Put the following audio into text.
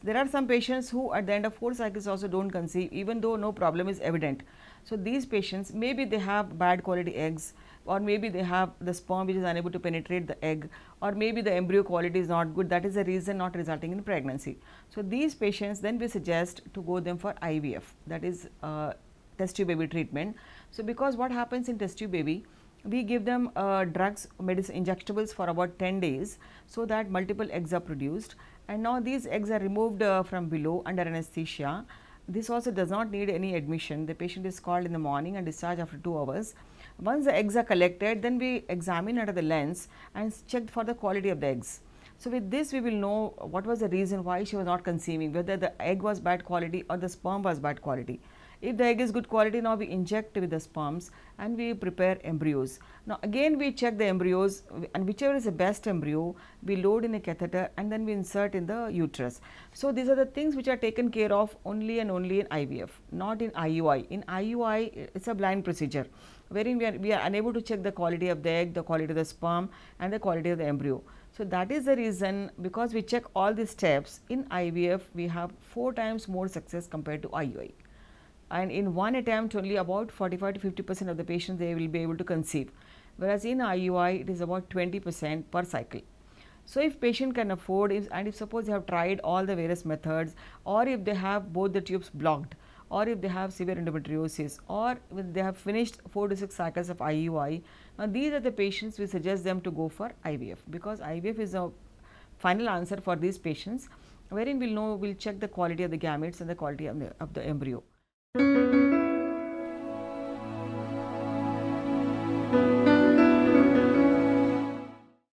There are some patients who at the end of 4 cycles also don't conceive even though no problem is evident. So these patients, maybe they have bad quality eggs, or maybe they have the sperm which is unable to penetrate the egg, or maybe the embryo quality is not good, that is the reason not resulting in pregnancy. So these patients, then we suggest to go them for IVF, that is test tube baby treatment. So because what happens in test tube baby, we give them drugs, medicine, injectables for about 10 days, so that multiple eggs are produced, and now these eggs are removed from below under anesthesia. This also does not need any admission. The patient is called in the morning and discharged after 2 hours. Once the eggs are collected, then we examine under the lens and check for the quality of the eggs. So with this we will know what was the reason why she was not conceiving, whether the egg was bad quality or the sperm was bad quality. If the egg is good quality, now we inject with the sperms and we prepare embryos. Now again we check the embryos, and whichever is the best embryo, we load in a catheter and then we insert in the uterus. So these are the things which are taken care of only and only in IVF, not in IUI. In IUI, it's a blind procedure wherein we are unable to check the quality of the egg, the quality of the sperm and the quality of the embryo. So that is the reason, because we check all these steps, in IVF we have 4 times more success compared to IUI. And in one attempt only about 45 to 50% of the patients they will be able to conceive, whereas in IUI it is about 20% per cycle. So if patient can afford, and if suppose they have tried all the various methods, or if they have both the tubes blocked, or if they have severe endometriosis, or if they have finished 4 to 6 cycles of IUI, now these are the patients we suggest them to go for IVF, because IVF is a final answer for these patients, wherein we'll check the quality of the gametes and the quality of the embryo.